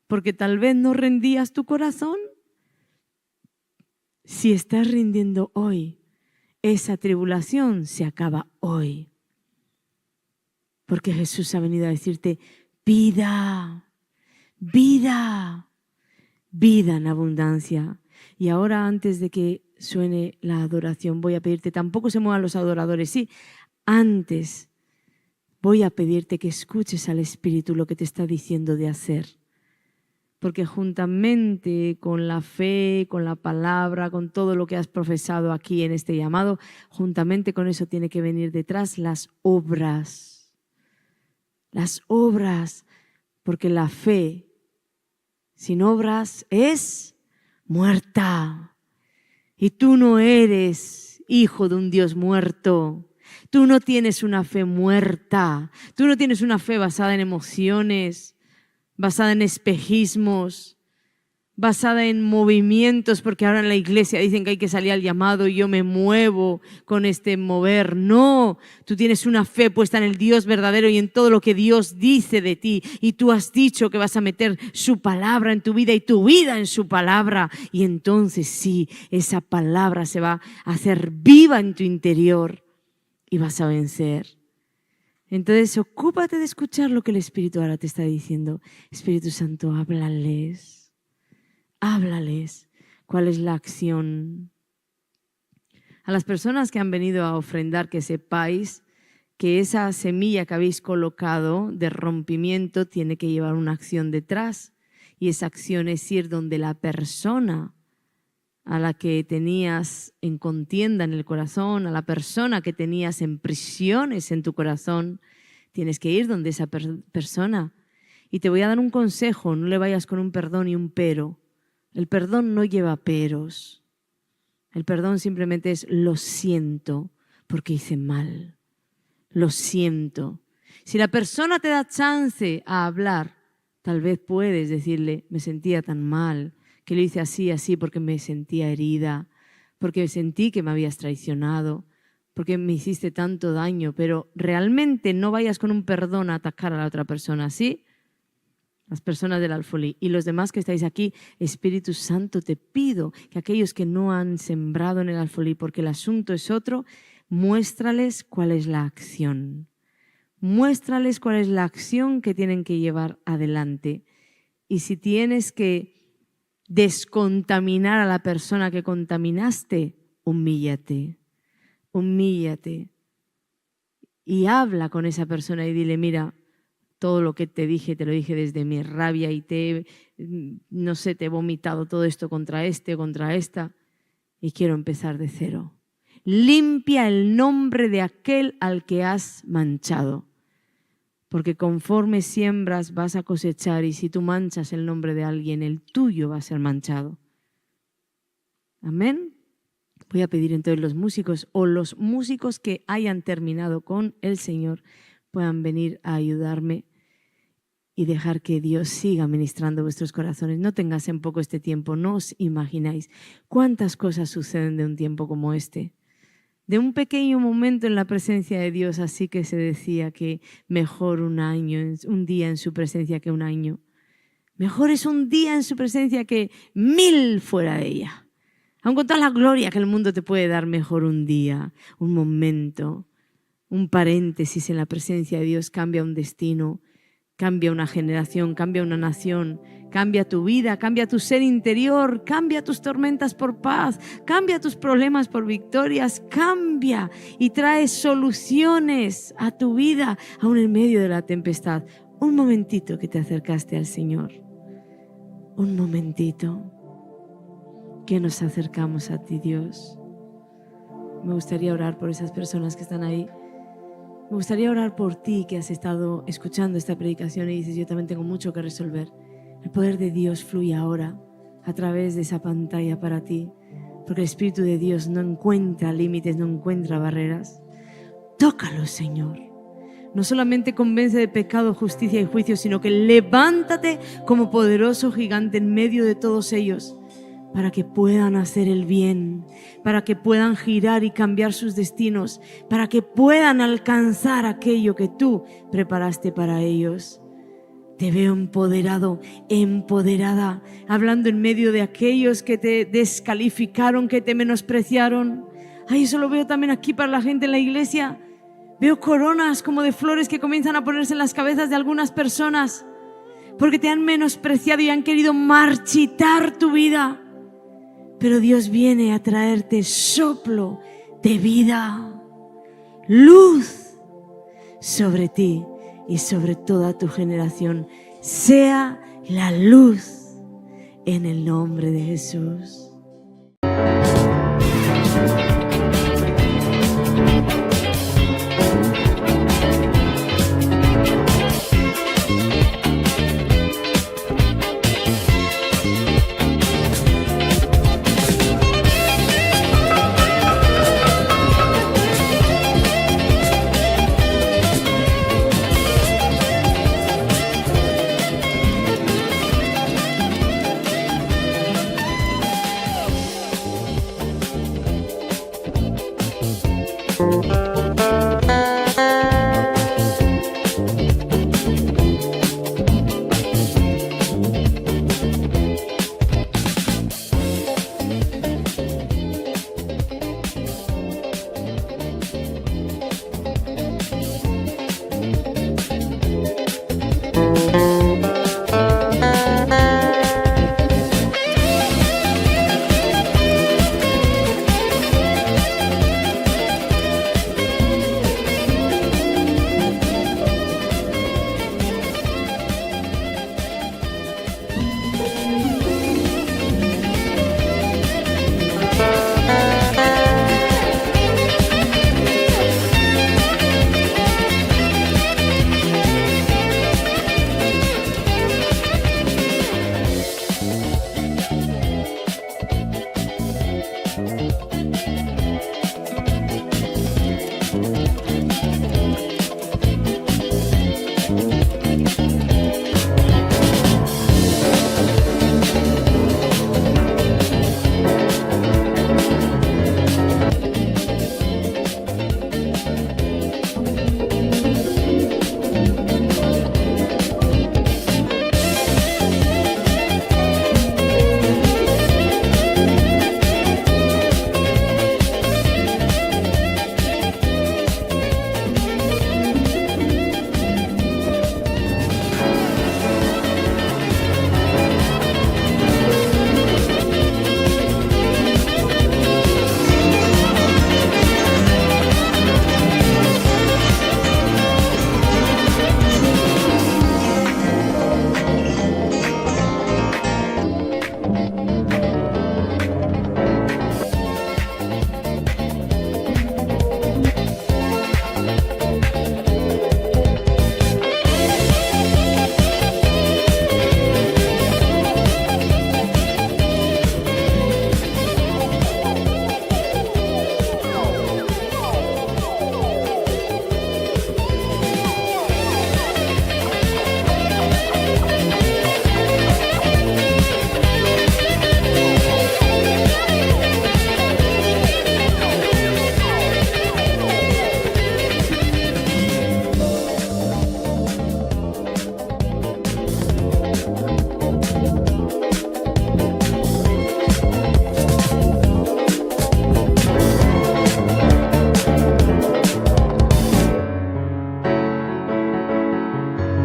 A: porque tal vez no rendías tu corazón. Si estás rindiendo hoy, esa tribulación se acaba hoy. Porque Jesús ha venido a decirte vida, vida, vida en abundancia. Y ahora, antes de que suene la adoración, voy a pedirte, tampoco se muevan los adoradores, sí, antes voy a pedirte que escuches al Espíritu lo que te está diciendo de hacer. Porque juntamente con la fe, con la palabra, con todo lo que has profesado aquí en este llamado, juntamente con eso tiene que venir detrás las obras. Las obras, porque la fe sin obras es muerta. Y tú no eres hijo de un Dios muerto. Tú no tienes una fe muerta. Tú no tienes una fe basada en emociones, basada en espejismos, basada en movimientos, porque ahora en la iglesia dicen que hay que salir al llamado y yo me muevo con este mover. No, tú tienes una fe puesta en el Dios verdadero y en todo lo que Dios dice de ti, y tú has dicho que vas a meter su palabra en tu vida y tu vida en su palabra, y entonces sí, esa palabra se va a hacer viva en tu interior y vas a vencer. Entonces, ocúpate de escuchar lo que el Espíritu ahora te está diciendo. Espíritu Santo, háblales. Háblales. ¿Cuál es la acción? A las personas que han venido a ofrendar, que sepáis que esa semilla que habéis colocado de rompimiento tiene que llevar una acción detrás. Y esa acción es ir donde la persona a la que tenías en contienda en el corazón, a la persona que tenías en prisiones en tu corazón, tienes que ir donde esa persona. Y te voy a dar un consejo, no le vayas con un perdón y un pero. El perdón no lleva peros. El perdón simplemente es lo siento porque hice mal. Lo siento. Si la persona te da chance a hablar, tal vez puedes decirle, me sentía tan mal, que lo hice así porque me sentía herida, porque sentí que me habías traicionado, porque me hiciste tanto daño, pero realmente no vayas con un perdón a atacar a la otra persona, ¿sí? Las personas del Alfolí y los demás que estáis aquí, Espíritu Santo, te pido que aquellos que no han sembrado en el Alfolí, porque el asunto es otro, muéstrales cuál es la acción. Muéstrales cuál es la acción que tienen que llevar adelante. Y si tienes que descontaminar a la persona que contaminaste, humíllate, humíllate y habla con esa persona y dile, mira, todo lo que te dije, te lo dije desde mi rabia y no sé, te he vomitado todo esto contra esta y quiero empezar de cero. Limpia el nombre de aquel al que has manchado, porque conforme siembras vas a cosechar, y si tú manchas el nombre de alguien, el tuyo va a ser manchado. Amén. Voy a pedir entonces los músicos o los músicos que hayan terminado con el Señor puedan venir a ayudarme y dejar que Dios siga ministrando vuestros corazones. No tengáis en poco este tiempo, no os imagináis cuántas cosas suceden de un tiempo como este. De un pequeño momento en la presencia de Dios, así que se decía que mejor un día en su presencia que un año. Mejor es un día en su presencia que 1000 fuera de ella. Aun con toda la gloria que el mundo te puede dar, mejor un día, un momento, un paréntesis en la presencia de Dios cambia un destino, cambia una generación, cambia una nación, cambia tu vida, cambia tu ser interior, cambia tus tormentas por paz, cambia tus problemas por victorias, cambia y trae soluciones a tu vida, aún en medio de la tempestad. Un momentito que te acercaste al Señor, un momentito que nos acercamos a ti, Dios. Me gustaría orar por esas personas que están ahí. Me gustaría orar por ti que has estado escuchando esta predicación y dices, yo también tengo mucho que resolver. El poder de Dios fluye ahora a través de esa pantalla para ti. porque el Espíritu de Dios no encuentra límites, no encuentra barreras. Tócalo, Señor. No solamente convence de pecado, justicia y juicio, sino que levántate como poderoso gigante en medio de todos ellos, para que puedan hacer el bien, para que puedan girar y cambiar sus destinos, para que puedan alcanzar aquello que tú preparaste para ellos. Te veo empoderado, empoderada, hablando en medio de aquellos que te descalificaron, que te menospreciaron. Ay, eso lo veo también aquí para la gente en la iglesia. Veo coronas como de flores que comienzan a ponerse en las cabezas de algunas personas porque te han menospreciado y han querido marchitar tu vida. Pero Dios viene a traerte soplo de vida, luz sobre ti y sobre toda tu generación. Sea la luz en el nombre de Jesús.